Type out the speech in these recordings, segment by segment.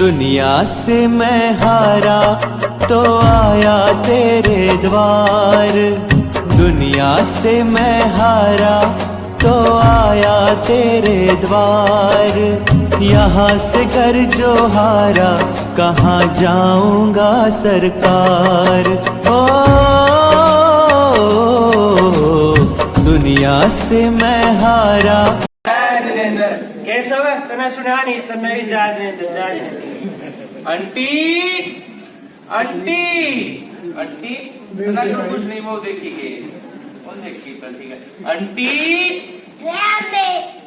दुनिया से मैं हारा तो आया तेरे द्वार। दुनिया से मैं हारा तो आया तेरे द्वार। यहाँ से घर जो हारा कहाँ जाऊंगा सरकार। ओ दुनिया से मैं हारा। कैसा है तना सुना नहीं तना ही जाज आंटी आंटी आंटी तना कुछ नहीं वो देखिए वो देखिए ठीक है आंटी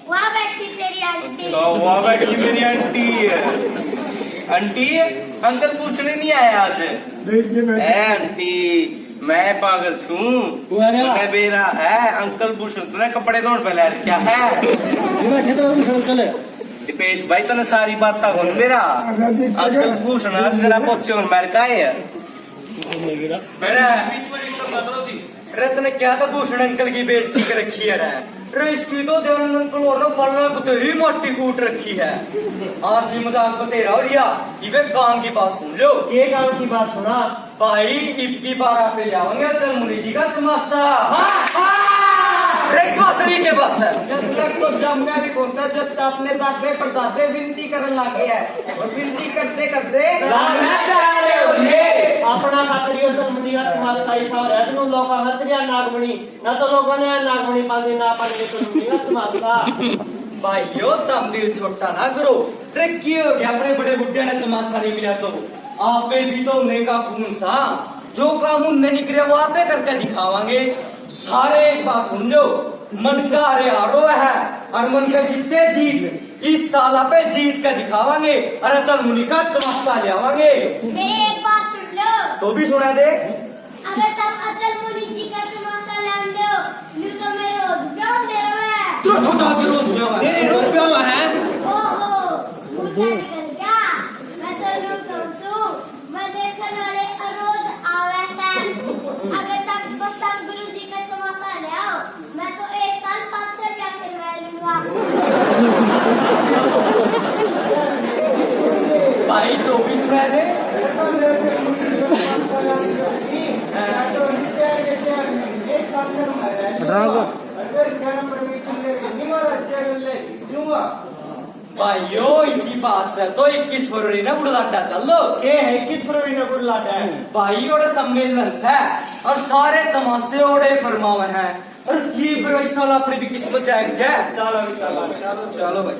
वहाँ बैठी तेरी आंटी। अच्छा वहाँ बैठी मेरी आंटी है। आंटी अंकल पूछने नहीं आया आज। आंटी मैं पागल छूं मैं बेरा है अंकल पूछ तूने कपड़े धोने पहले क्या है दीपेश भाई तने सारी बात बोल मेरा अंकल पूछना जरा पहुंचे और मेरे का है मेरा रत्न क्या था भूषण अंकल की बेइज्जती कर रखी है रे इसकी तो दयानंद अंकल और पलने बतेरी माटी कूट रखी है। आसी मजाक बतेरा और ये गांव की बात सुन लो। ये गांव की बात सुना भाई इबकी बारा पे जाओगे चलमुनी जी का चमासा के पास है जब तक तो जमना भी होता जब तक अपने दादे परदादे विनती करने लगे है और विनती करते करते अपना खातरियो चलमुनी का समासा ऐसा है तो लोग हत्या नागमणि ना तो लोगों ने नागमणि पाने ना पाने चलमुनी का समासा। भाइयों तब दिल छोटा ना करो ट्रक्की हो गया अपने बड़े बुढ़े ने चमासा नहीं मिला तो आप पे भी तो उन्हें का खून सा जो काम उनने निकले वो आपे करके दिखावांगे। सारे एक बात सुन लो मन का अरे हारो है और मन का जीते जीत इस साल पे जीत का दिखावांगे। अरे चल मुनि का चमत्कार ले आवांगे। एक बात सुन लो तो भी सुना दे अगर तुम अचल मुनि जी का तमाशा लान दो न्यू तो मैं रोज ब्याह दे रहा है तो छोटा के रोज ब्याह तेरे रोज ब्याह है ओहो मुझे कर क्या मैं तो रू कहूँ मैं देखने वाले रोज आवे से अगर तक बस तक गुरु जी का तमाशा ले आओ मैं तो एक साल 500 क्या करवा लूंगा। भाई तो भी सुना दे भाइयों इसी बात से तो 21 फरवरी ना बुढ़लाडा चल लो ये है 21 फरवरी ना बुढ़लाडा है भाई और सम्मेलन है और सारे तमाशे ओड़े फरमावे हैं और की बरो इस साल अपनी भी किस्मत जाएगी चलो चलो चलो भाई।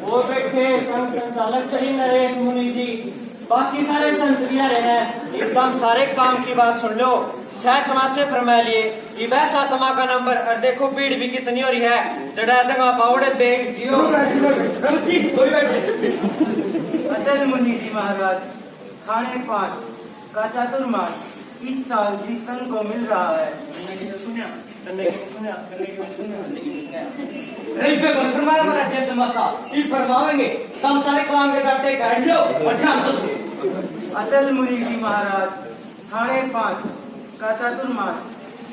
वो बैठे संत संचालक श्री नरेश मुनि जी बाकी सारे संत भी आ रहे हैं एकदम सारे काम की बात सुन लो। 6 चमासे फरमा लिए ये वैसा तमा का नंबर और देखो भीड़ भी कितनी हो रही है जड़ा जगह पावड़े बेग जियो रमची कोई बैठे अचल मुनि जी महाराज खाने 5 का चातुर्मास इस साल जिस संघ को मिल रहा है नहीं पे फरमाया हमारा जब तमाशा ये फरमावेंगे तुम सारे काम के काटे काट लो और ध्यान दो अचल मुनि जी महाराज खाने 5 का चातुर्मास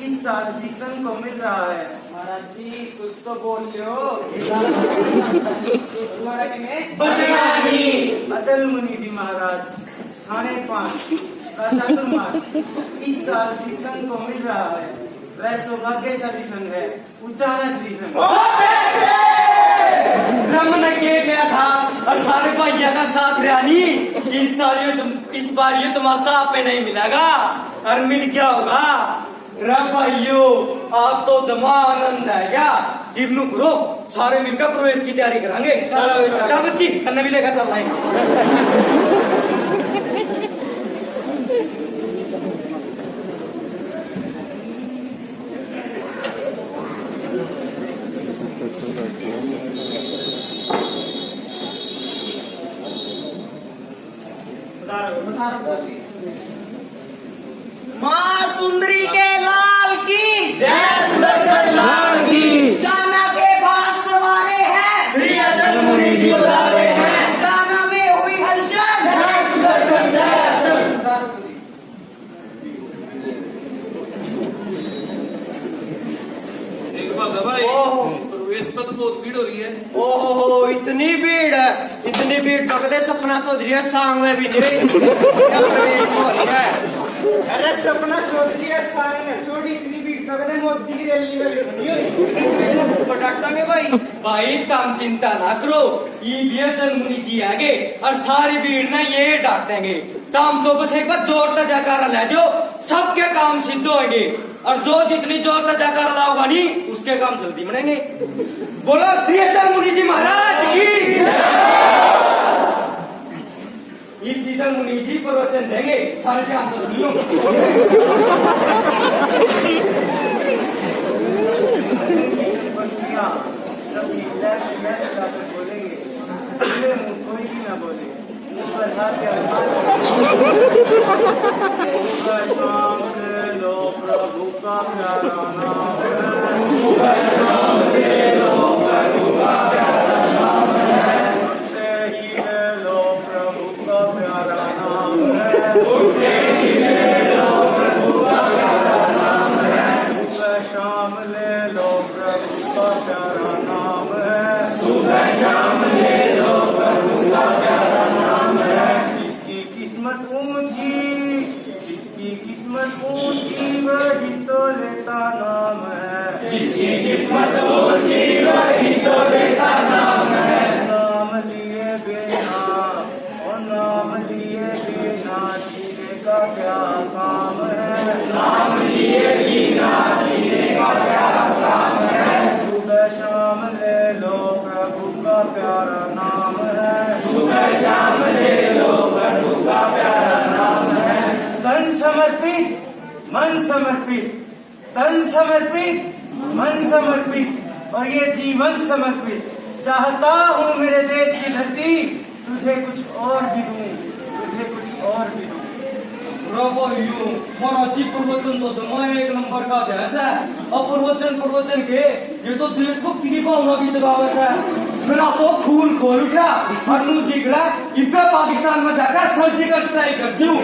इस साल जिस संघ को मिल रहा है। महाराज जी कुछ तो बोल लो अचल मुनि जी महाराज खाने 5 का चातुर्मास इस साल जिस संघ को मिल रहा है वह सौभाग्यशाली संघ है उच्चारण श्री संघ। ब्रह्म ने के गया था और सारे भाइयों का साथ रानी इस बार ये तमाशा आप पे नहीं मिलेगा और मिल क्या होगा भाइयों आप तो जमा आनंद है क्या इब्नू करो सारे मिलकर प्रवेश की तैयारी करांगे। चल बच्ची कन्ने भी लेकर चल रहे माँ सुंदरी के लाल की जय सुदर्शन लाल की जाना के बाद सवारे हैं श्री अचल मुनि जी बुला रहे हैं जाना में हुई हलचल जय सुदर्शन जय अचल। एक भगवान बहुत भीड़ हो रही है। ओहो इतनी भीड़ तो कदे सपना चौधरी है सांग में भी नहीं क्या प्रवेश हो रही है। अरे सपना चौधरी है सांग में छोड़ी इतनी भीड़ तो कदे मोदी की रैली में भी नहीं हुई डांटांगे भाई तुम चिंता ना करो, ये बियर्जन मुनि जी आगे और सारी भीड़ ना ये डांटेंगे। तुम तो बस एक बार जोर तक जयकारा ले दो, सबके काम सिद्ध होंगे और जो जितनी जोर तक जयकारा लाओगा नहीं उसके काम जल्दी बनेंगे। बोलो श्री बियर्जन मुनि जी महाराज की। इस सीजन मुनि जी प्रवचन देंगे, सारे ध्यान तो सुनियो। सभी लेफ्ट जाकर बोलेंगे, खुले मुंह कोई भी ना बोले, मुंह पर हाथ शाम ले लो प्रभु का प्यारा नाम ले लो प्रभु का प्यारा नाम उठते ही ले लो प्रभु का प्यारा नाम उठते ही ले लो प्रभु का प्यारा नाम सुबह शाम ले लो प्रभु का प्यारा नाम है, सुबह शाम ले लो प्रभु का प्यारा नाम है। जिसकी किस्मत ऊंची, जिसकी किस्मत ऊंची वही तो लेता नाम है, जिसकी किस्मत ऊंची वही तो लेता नाम है। नाम लिए बिना और नाम लिए बिना जीने का क्या काम है, नाम लिए बिना जीने का क्या काम है। सुबह शाम ले लो प्रभु का प्यारा नाम है, सुबह शाम ले लो प्रभु का प्यारा नाम है। तन समर्पित मन समर्पित, तन समर्पित मन समर्पित और ये जीवन समर्पित। चाहता हूँ मेरे देश की धरती तुझे कुछ और भी दूं, तुझे कुछ और भी दूं। प्रभु महाराज जी प्रवचन तो जमा एक नंबर का जैसा और प्रवचन के ये तो देश को किसी भावना की जगावत है। मेरा तो खून खोल उठा और मुंह जिगड़ा इब्बे पाकिस्तान में जाकर सर्जिकल स्ट्राइक कर दूं।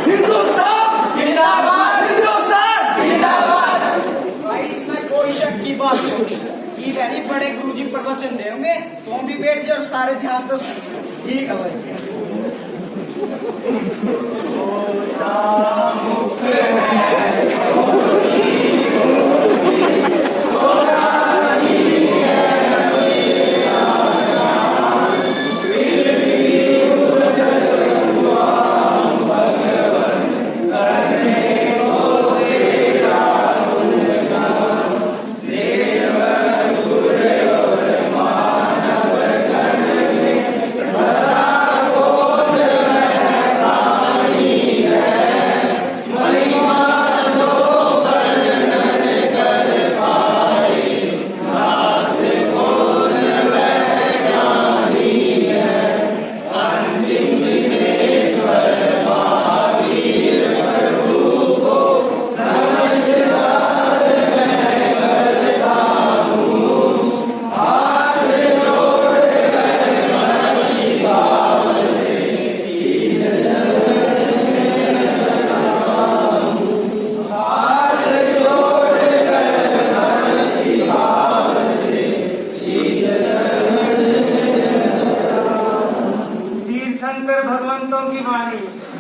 हिंदुस्तान जिंदाबाद, हिंदुस्तान जिंदाबाद। भाई इसमें कोई शक की बात नहीं। ये वैली बड़े गुरुजी प्रवचन देंगे तुम भी बैठ जाओ सारे ध्यान तो ठीक है भाई।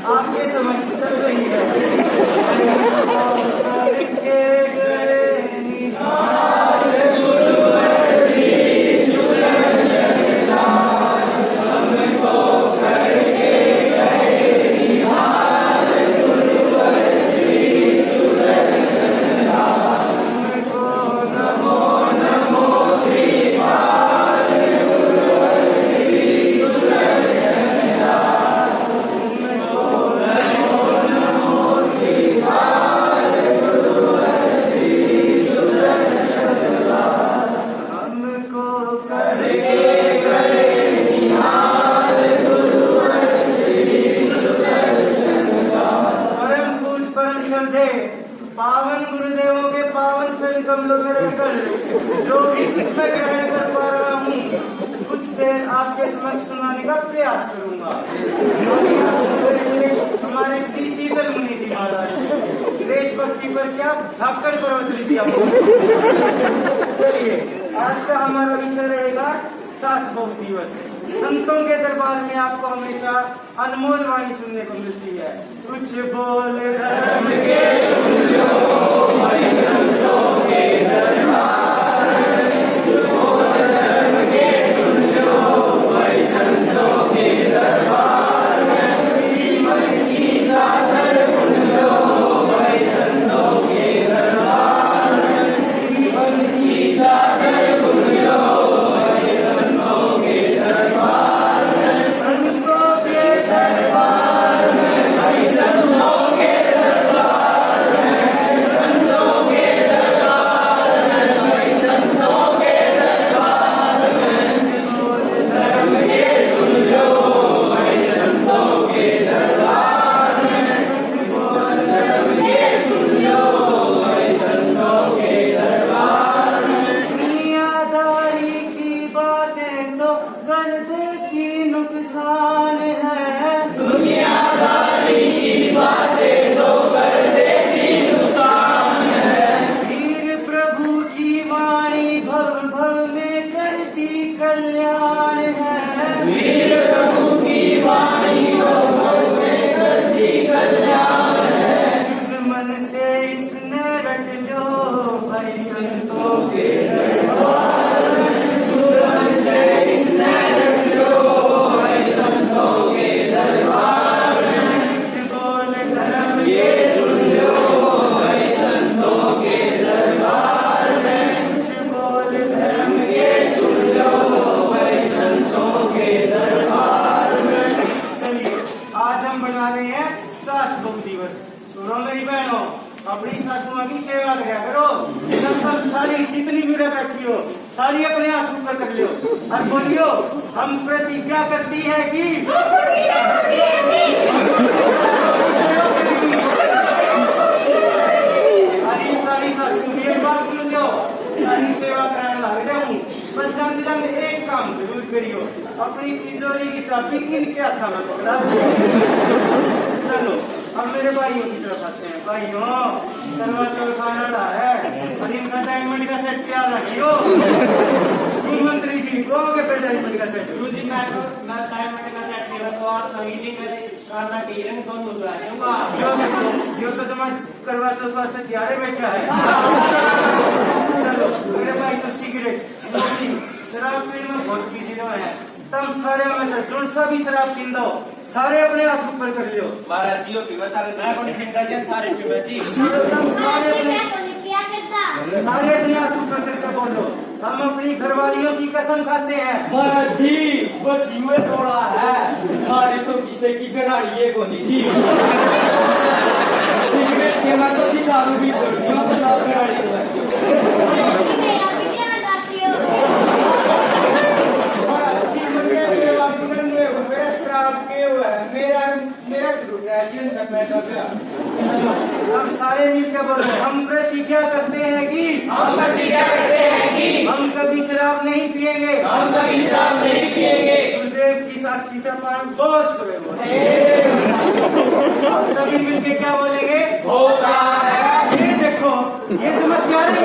आपके समक्ष चल रही है। पावन गुरुदेवों के पावन चरण कमलों में रहकर जो भी कुछ मैं ग्रहण कर पा रहा हूँ कुछ देर आपके समक्ष सुनाने का प्रयास करूंगा। हमारे श्री शीतल मुनि जी महाराज देशभक्ति पर क्या धाकड़ प्रवचन दिया। चलिए आज का हमारा विषय रहेगा सास बहू दिवस। संतों के दरबार में आपको हमेशा अनमोल वाणी सुनने को मिलती है। कुछ बोल धर्म के सुन लो भाई संतों के दरबार में, कुछ बोल धर्म के सुन लो भाई संतों के दरबार में, जीवन की चादर बुन लो भाई संतों के दरबार में, जीवन की चादर बुन लो भाई संतों के दरबार में, संतों के दरबार में भाई संतों के दरबार में, संतों के दरबार में भाई संतों के दरबार में, धर्म के सुन लो भाई संतों के दरबार में, धर्म के सुन लो भाई संतों के दरबार में। दुनियादारी की बातें तो गर्दे की नुकसान है, दुनियादारी की बातें तो गर्दे की नुकसान है, वीर प्रभु की वाणी भव भव में करती कल्याण है, वीर प्रभु की वाणी भव भव में करती कल्याण है, शुद्ध मन से इसने रट लो भाई संतों के दरबार में, शुद्ध मन से इसने रट लो भाई संतों के दरबार में, कुछ बोल धर्म के सुन लो भाई संतों के दरबार में, कुछ बोल धर्म के सुन लो भाई संतों के दरबार में। चलिए आज हम बना रहे हैं सास बहू दिवस। सुनो मेरी बहनों, अपनी सासू माँ की सेवा किया करो। सब सारी जितनी भी बैठी हो सारी अपने हाथ ऊपर कर लियो और बोलियो, हम प्रतिज्ञा करती है कि सारी सासू की एक बात सुन लो, सारी सेवा कराने लग जाऊं, बस जानते जानते एक काम जरूर करियो, अपनी तिजोरी की चाबी इनके हाथ में पकड़ा दो। चलो अब मेरे भाइयों की तरफ आते हैं। भाइयों, करवा चौथ आने वाला है और इनका डायमंड का सेट तैयार रखियो। मंत्री जी को पे डायमंड का सेट। गुरुजी मैं डायमंड का सेट लेगा तो आप संगीत में करना की रंग कौन दूसरा दूंगा। यो तो जमा करवा चौथ वास्ते तैयार बैठा है। चलो मेरे भाई तो सिगरेट शराब पीने में बहुत बिजी है। तुम सारे में जो सा भी शराब पीन दो, सारे अपने हाथ ऊपर कर लियो। महाराज जी पीवा सारे मैं कौन पीता जी, सारे पीवा जी। तुम सारे मैं अपने तो नहीं पिया करता। सारे अपने हाथ ऊपर करके बोलो, हम अपनी घरवालियों की कसम खाते हैं। महाराज जी बस यूं थोड़ा है, हमारी तो किसी की गनाड़ी है कोनी जी। सिगरेट के मैं तो जी दारू भी छोड़ दिया, तो सब गनाड़ी को रखियो। मेरा भी ध्यान रखियो। मेरा शराब के हुआ है, मेरा जरूर है जी उनका पैदा गया। हम सारे मिलकर बोलो, हम प्रतिज्ञा करते हैं कि हम कभी शराब नहीं पिएंगे, गुरुदेव की साक्षी से पान बोस आप सभी मिलके क्या बोलेंगे? होता है। ये देखो ये चमत्कार है।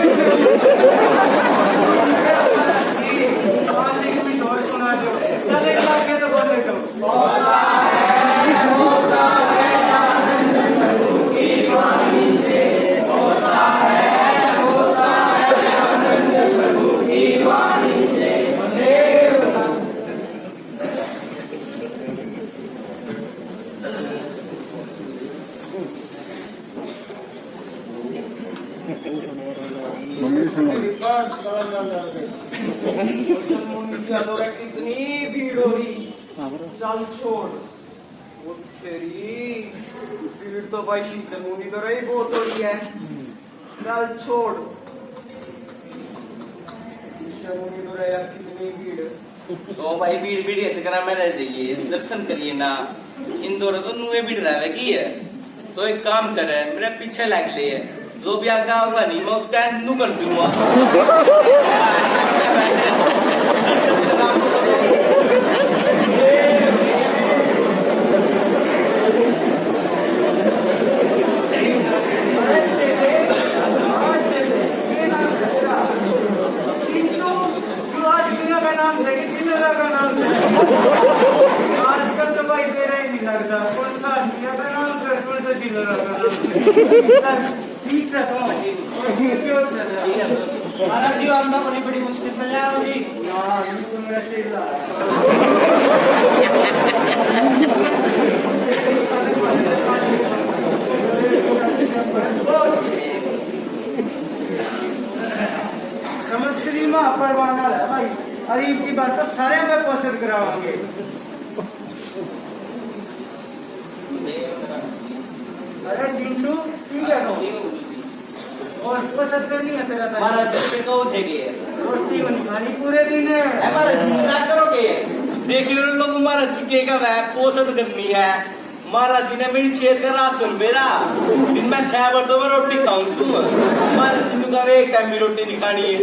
5 मिनट और सुना दो, चले जाके तो बोले दो। होता है आनंद प्रभु की वाणी से, होता है आनंद प्रभु की वाणी से। कितनी भीड़ हो रही, चल छोड़ वो तेरी भीड़ तो भाई शीतलमुनि तो रही बहुत हो रही है, चल छोड़ शीतलमुनि तो रहा कितनी भीड़। तो भाई भीड़ भीड़ ऐसे करा में रह जाइए, दर्शन करिए ना। इंदौर तो नुए भीड़ रहा की है, तो एक काम करे मेरे पीछे लग ले, जो भी आगे होगा नहीं मैं उसका हिंदू कर दूंगा। ठीक है तो क्यों चल रहा है महाराज जी आमदा बड़ी मुश्किल में जाओ जी यार ये तो मेरा चेला है समश्री महापरवाना है भाई अरे इनकी बात तो सारे में पसंद करावांगे अरे चिंटू ठीक है तो और पसंद करनी है तेरा महाराज जी को उठेगी रोटी बनी खानी पूरे दिन है हमारा चिंता करोगे देख लो लोग हमारा चिके का वह पोषण करनी है महाराज जी ने मेरी छेद का रात सुन मेरा दिन में 6 बर्तों में रोटी खाऊं तू महाराज जी का एक टाइम भी रोटी नहीं खानी है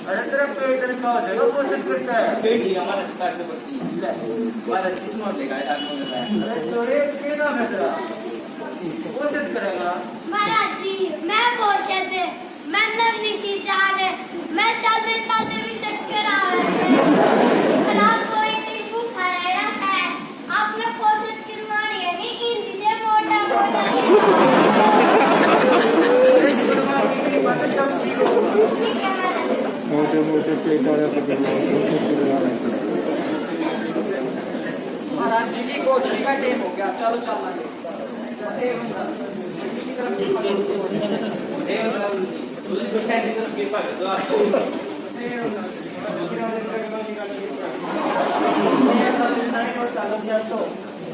अरे तेरा पेट का जगह पसंद करता है पेट ही हमारा काट के पड़ती है महाराज जी सुन लेगा अरे छोरे क्या नाम है तेरा पसंद करेगा महाराज जी मैं पोषद मैं नन्ही सी जान मैं चलते चलते भी चक्कर आ रहे खराब कोई नहीं भूखा रहना है आपने पोषद करवानी है नहीं हिंदी से मोटा मोटा ठीक है महाराज जी। मोटे मोटे पेट वाले महाराज जी की कोठरी का टाइम हो गया चलो चलना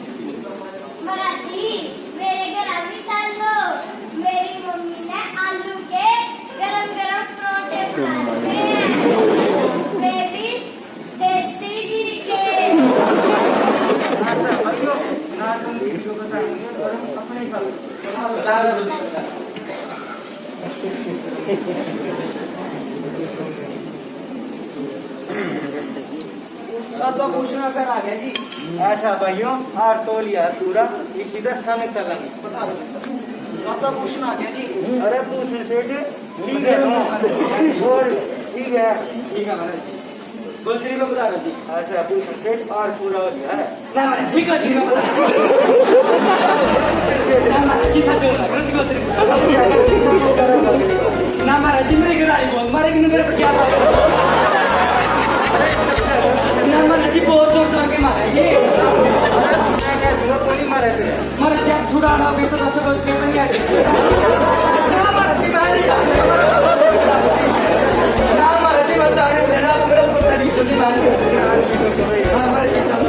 महाराज जी मेरे घर अभी चल लो मेरी मम्मी ने आलू के गरम गरम परोठे बनाए मैं भी देसी घी के ना तुम वीडियो बताएंगे और अपने कल तो पूछना कर आ गया जी ऐसा भाइयों हार तो लिया पूरा एक ही 10 खाने चलेंगे बता दो तो पूछना आ गया जी अरे पूछने से ठीक है और ठीक है ठीक है महाराज जी गोचरी में बता दो जी अच्छा पूछने से और पूरा हो गया है ना महाराज ठीक है ना महाराज जी सच बोल रहा है गोचरी ना महाराज जी मेरे घर आई बोल मारे कि मेरे पर क्या ना महाराज जी बहुत जोर जोर के मारा ये महाराज जी आप छुड़ा रहा हो कैसे सबसे बोल के बन गया ना महाराज जी मैं नहीं जानता ना महाराज जी मैं जाने देना मेरे ऊपर तरीक से नहीं मानी महाराज जी चलो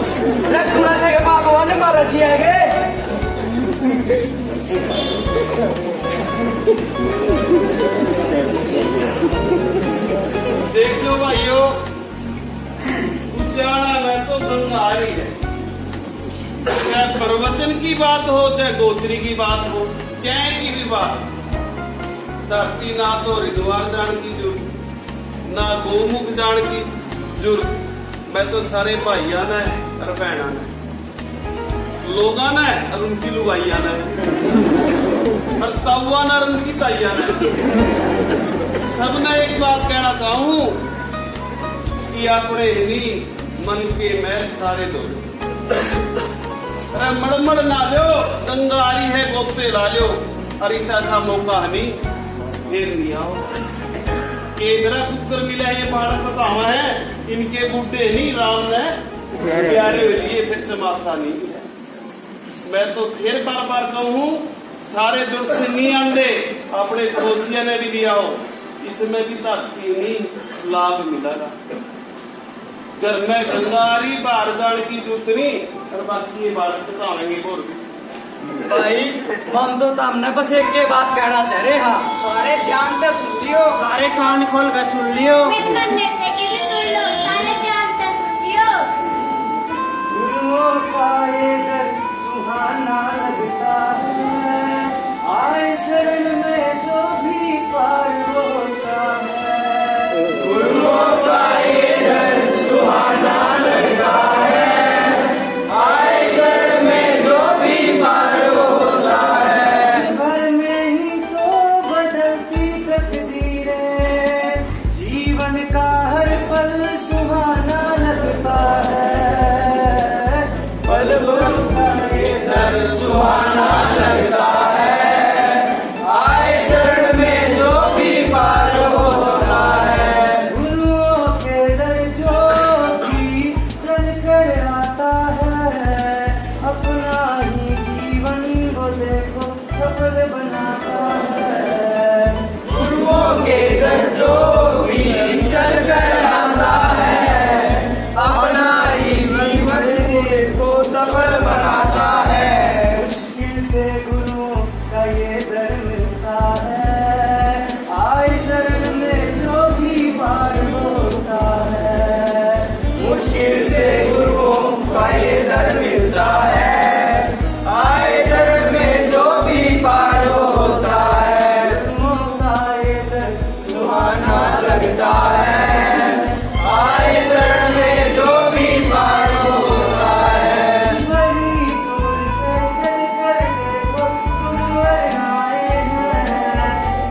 लक्ष्मण से के भगवान ने महाराज जी आए गए देख लो भाइयों उच्चारण में तो गंग आ रही है चाहे प्रवचन की बात हो चाहे गोचरी की बात हो क्या की भी बात धरती ना तो हरिद्वार जान की जरूरत ना गोमुख जान की जरूरत मैं तो सारे भाइया ने और भैना ने लोगा ने और उनकी लुगाइया ने और ताउआ ने और उनकी ताइया ने सब ने एक बात कहना चाहूं कि अपने ही मन के मैल सारे दो अरे मड़मड़ ना लो गंगा आ रही है गोते ला लो और ऐसा मौका नहीं फिर नहीं आओ के मेरा पुत्र मिला ये बालक बतावा है इनके बुढ़े नहीं राम ने प्यारे हो लिए फिर चमासा नहीं है मैं तो फिर बार बार कहूँ सारे दुख से नहीं आंदे अपने पड़ोसिया ने भी लिया हो इसमें भी धरती नहीं लाभ मिलेगा घर में गंगारी बाहर जाने की जरूरत नहीं और बाकी ये बात बताएंगे बोल भाई हम तो हमने बस एक के बात कहना चाह रहे हाँ सारे ध्यान से सुन लियो सारे कान खोल कर सुन लियो मित्र से की भी सुन लो सारे ध्यान से सुन लियो गुरुओं का ये दर सुहाना लगता है आए शरण में जो भी पार होता है गुरुओं का ये दर सुहाना लगता है आए शरण में जो भी पार होता है घर में ही तो बदलती तकदीरें जीवन का हर पल सुहाना लगता है पल भर का ये दर सुहाना लगता है मिलता है, आए शरण में जो भी पार होता है। बड़ी दूर से चल कर देखो गुरुवर आए हैं,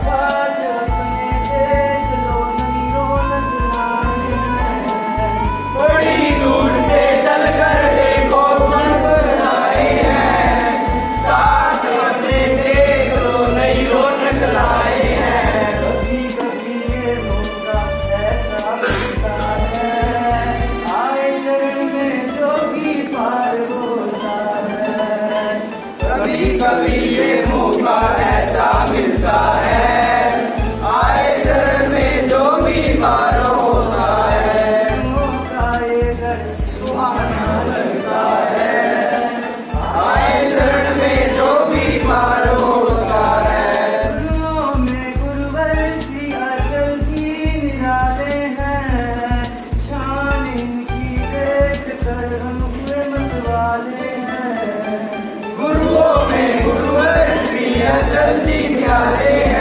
साथ अपने देख लो नहीं रौनक लाए हैं। बड़ी दूर से चल कर देखो गुरुवर आए हैं, साथ अपने देख लो नई रौनक लाए हैं। कभी कभी ये मौका ऐसा मिलता है, आए शरण में जो भी पार होता है। कभी कभी ये मौका ऐसा मिलता है, आए शरण में जो भी पार होता है। मौका ये घर सुहाना लगता है, आए शरण में जो भी पार होता है। गुरुओं में गुरुवर सी अचल जी निराले हैं, शान इनकी देख कर हम हुए मतवाले हैं। गुरुओं में गुरुवर श्री अचल जी प्यारे हैं,